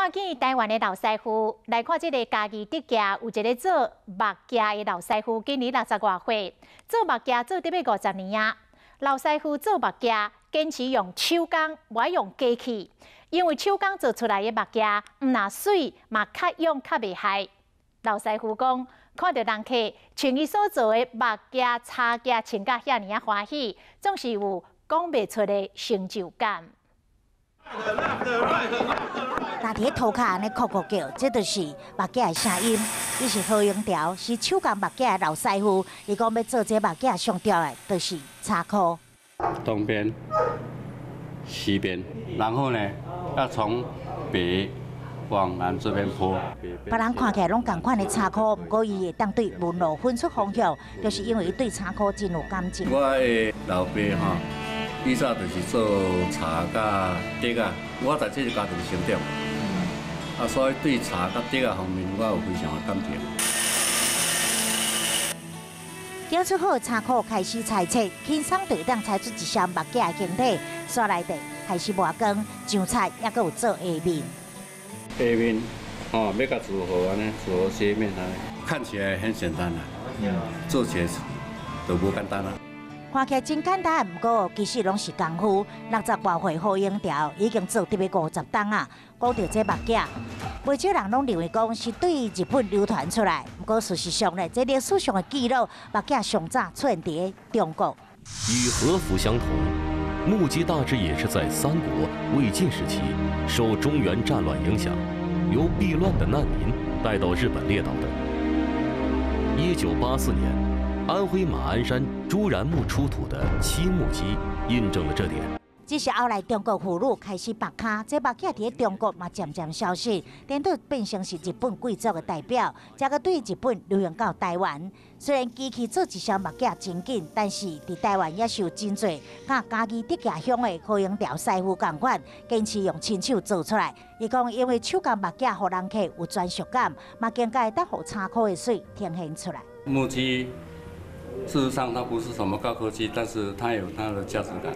看见台湾的老师傅来看这个家己得家，有一个做木屐的老师傅，今年60多岁，做木屐做得要50年啊。老师傅做木屐，坚持用手工，不用机器，因为手工做出来的木屐，唔那水嘛较用较袂害。老师傅讲，看到人客像伊所做的木屐、茶屐，穿甲遐尼啊欢喜，总是有讲袂出的成就感。 那伫涂骹安尼哭哭叫，这就是木屐的声音。伊是何永条，是手工木屐的老师傅。伊讲要做这木屐上吊的，就是茶箍。东边、西边，然后呢，要从北往南这边坡。别人看起来拢同款的茶箍，不过伊会当对纹路分出方向，就是因为伊对茶箍真有感情。我的老爸哈。 以早就是做茶甲竹啊，我在这个家庭成长，所以对茶甲竹啊方面，我有非常的感情。拣出好茶裤开始裁切，轻松就当裁出一箱木屐的形体，刷内底开始磨光、上菜，也阁有做下面。下面哦，要甲组合安尼，组合斜面安尼，看起来很简单啦，做起来就无简单啦。 看起来真简单，不过其实拢是功夫。60多岁何永条已经做得要50档啊。讲到这木屐，不少人拢认为讲是对日本流传出来，不过事实上呢，这历史上的记录，木屐上早出现伫中国。与和服相同，木屐大致也是在三国、魏晋时期受中原战乱影响，由避乱的难民带到日本列岛的。1984年。 安徽马鞍山朱然木出土的漆木屐，印证了这点。只是后来中国妇女开始绑卡，这木屐伫中国嘛渐渐消失，颠倒变成是日本贵族的代表，才个对日本流行到台湾。虽然机器做一箱木屐真紧，但是伫台湾也是有真侪甲家己得家乡的何永条师傅同款，坚持用亲手做出来。伊讲，因为手工木屐，互人客有专属感，嘛更加当互茶裤的水呈现出来。木屐。 事实上，它不是什么高科技，但是它有它的价值感。